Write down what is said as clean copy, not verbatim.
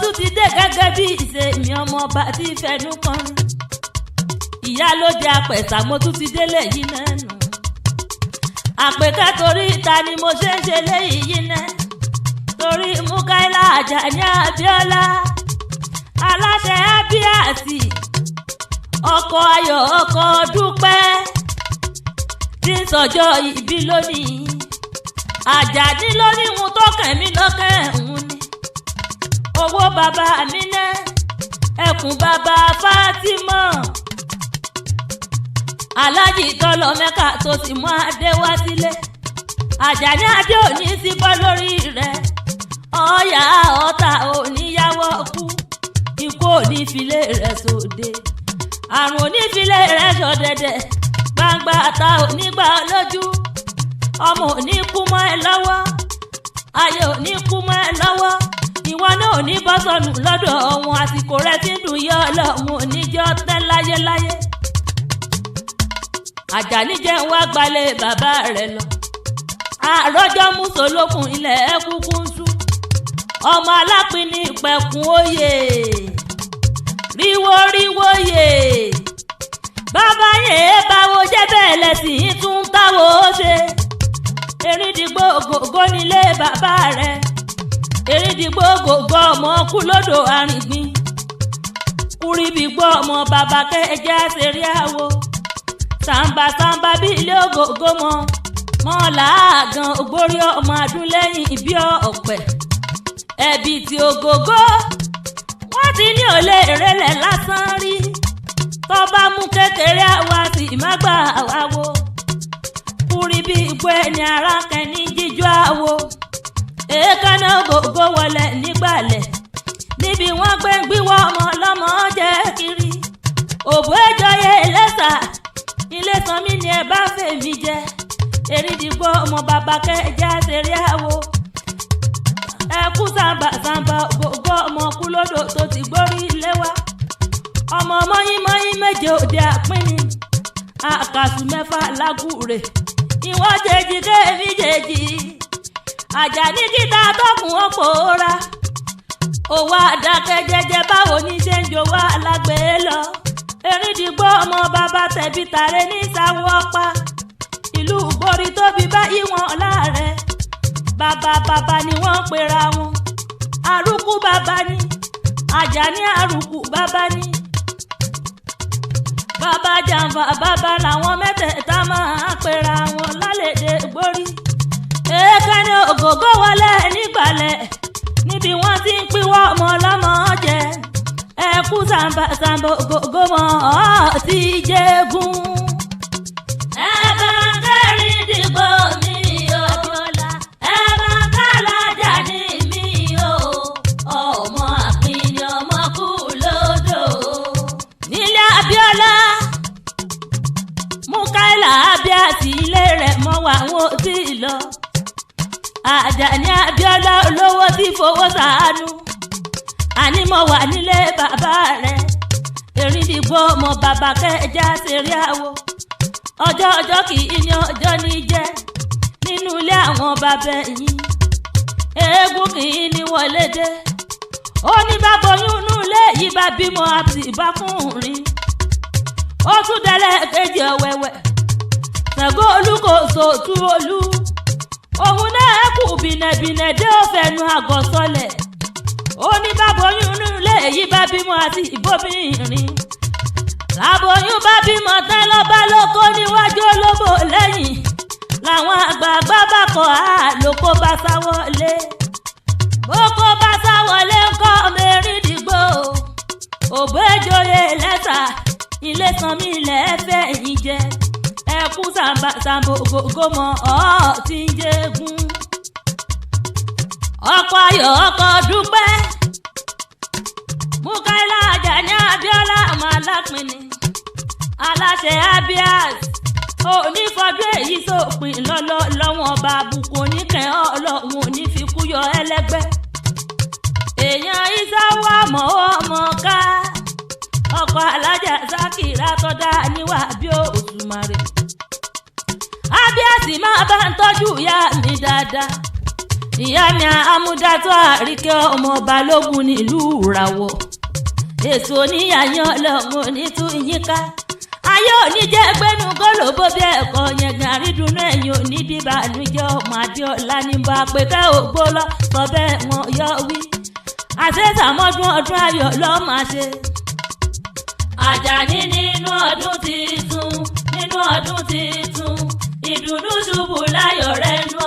tún ti dé gẹ́gẹ́ bí ìṣe mi ọmọ ọba tí fẹnu kan ìyálóde apẹ̀sà mo tún ti délé yìí nẹ́nu àpèkẹ́ torí ìta ni mo ṣe ń ṣe léyìí yìí nẹ́ torí Múkáílà Àjàní Abíọ́lá aláṣẹ Ábíàsì ọkọ Ayọ̀ ọkọ Dúpẹ́ tí ń sọjọ́ ìbí lónìí Àjàní lórí ohun tó kàn mí lọ́kàn ẹ̀hún ni owó bàbá mi ná ẹkùn bàbá Fátímọ̀ Aláàjì tọ́lọ Mẹ́kà tó sì mú adé wá sílé Àjàní adé òní sí bọ́ lórí rẹ̀ ọ̀yà ọ̀tá oníyàwó kú ikú òní filé rẹ̀ sóde àrùn òní filé rẹ̀ sọ̀dẹ̀dẹ̀ gbangba ta onígbà lójú ọmọ òní kú mọ́ ẹ lọ́wọ́ ayé òní kú mọ́ ẹ lọ́wọ́ ìwọ náà òní bọ́ sọnù lọ́dọ̀ ọ̀hún àsìkò rẹ̀ tí ń dùn yọ ọlọ́run oníjọ́ tẹ́ láyéláyé Àjàní jẹ́ ń wá gbalẹ̀ bàbá rẹ̀ lọ àròjọ́ mùsùlùkùn ilẹ̀ ẹ̀kúkú ń sú ọmọ alápinni ìpẹ̀kùn oyè ríwó yè bàbá yẹn báwo jẹ́ bẹ́ẹ̀ lẹ́sìn tún táwo ṣe erídìgbò gògó nílé bàbá rẹ̀ erídìgbò gògó ọmọ kú lódò àrìngbìn kúrìbìgbò ọmọ bàbá kẹjẹ ṣeré àwo sàǹbà bí ilé ògògó mọ́ làágàn ògbórí ọmọ adúlẹ́yìn ìbí ọ̀pẹ ẹ̀bì tí ògògó wọ́n ti ní òlé ìrẹ̀lẹ̀ lásán rí tó bá mú kékeré àwa sì má gbà wá wo kúrí bí igbó ẹni ara kẹni jíjọ àwo èékánná ògògó wọlé nígbàlẹ̀ níbi wọ́n gbé gbíwọ́ ọmọ ọlọ́mọ jẹ́ kiri òbó ẹjọ́yé lẹ́sà ilé sanmi ni ẹ bá fèmí jẹ erídìgbò ọmọ bàbá kẹjẹ ṣeré àwo ẹkú sàǹbà ògògó ọmọ kú lódò tó ti gbórí ilé wa ọmọ mọ́yìn méje òde àpínni àkàsù mẹ́fà lágùrè ìwọ́n jèjì kéèmí jèjì Àjàní kíta tọkùn ọ̀pọ̀ọ́ra òwò àdàkẹ́ jẹ́jẹ́ báwo ní ṣe ń jowó alágbè lọ erídìgbò ọmọ bàbá tẹ̀bí tàrẹ ní ìsàwọ̀ ọ̀pá ìlú ìgbórí tóbi báyìí wọn láàrẹ bàbá ni wọ́n pera wọn àrùkù bàbá ni Àjàní àrùkù bàbá ni bàbá jàǹfà bàbá làwọn mẹ́tẹ̀ẹ̀ta máa pera wọn lálẹ́dẹ̀ gbórí èékánná ògògó wọlé nígbàlẹ̀ níbi wọ́n ti ń pínwọ́ ọmọ ọlọ́mọ jẹ ẹkú sàǹbà ògògó mọ́ ọ́ ti jẹ́gun. ẹ̀bà kẹrin dìgbò mi o ẹ̀bà kàlájà ní mi o ọmọ àpínní ọmọ kú lódò. nílé Abíọ́lá Múkáílà Àbíàsì ilé rẹ̀ mọ́ wà wọ́n ti lọ Àjàní Abíọ́lá olówó tí fowó ṣàánú àní mo wà nílé bàbá rẹ̀ erídìgbò ọmọ bàbá kẹjá ṣeré àwo ọjọ́ kì í ní ọjọ́ ní jẹ́ nínú ilé àwọn bàbá yìí eégún kì í ní wọlé dé ó ní bá boyún nú ilé yìí bá bímọ àti ìbákùnrin ó tún délẹ̀ kejì ọ̀wẹ̀wẹ̀ Ṣàngó Olúkòso tú olú òun náà kù bìnẹ̀bìnẹ̀ dé òfẹ́nu àgọ́ sọlẹ̀ ó ní báboyún nínú ilé èyí bá bímọ àti ìbóbìnrin láboyún bá bímọ tán lọ́ba lóko níwájú olóbò lẹ́yìn làwọn àgbààgbà bá kọ̀ á lóko bá sá wọlé bóko bá sá wọlé ńkọ́ mẹ́rìndínlógbò òbó ìjòyè lẹ́sà ilé sanmi ilẹ̀ fẹ́ yín jẹ ẹkú sàǹbà ògògó mọ́ ọ́ ti ń jẹ́gun ọkọ Ayọ̀ ọkọ Dúpẹ́ Múkáílà Àjàní Abíọ́lá ọmọ alápinni aláṣẹ Ábíàsì onífọdún èyí sópin lọ́wọ́n ọba àbùkù oníkẹ́ ọlọ́run onífikú yọ ẹlẹ́gbẹ́ èèyàn Ìsáwọ̀ àmọ́ ọmọ ká ọkọ alájà Sákìrà tọ́dá níwà bí Òṣùmàrè Ábíàsì máa bá ń tọ́jú ìyá mi dáadáa ìyá mi amúdátọ́ àríkẹ́ ọmọ balógun nílùú ìràwọ̀ èso níyàyàn lọ́mọ onítúyínká ayé òní jẹ́ gbẹ́nu kólóbó bí ẹ̀kọ́ yẹn gàrí dunu ẹ̀yìn òní bíbànújẹ́ ọmọ adéọlá ní bá pé ká ògbó lọ sọ bẹ́ẹ̀ wọn yọ wí àṣẹ́sàmọ́dún ọdún ayọ̀ lọ́ máa ṣe. Àjàní nínú ọdún titun ìdùnnú ṣubú láyọ̀ rẹ̀ nù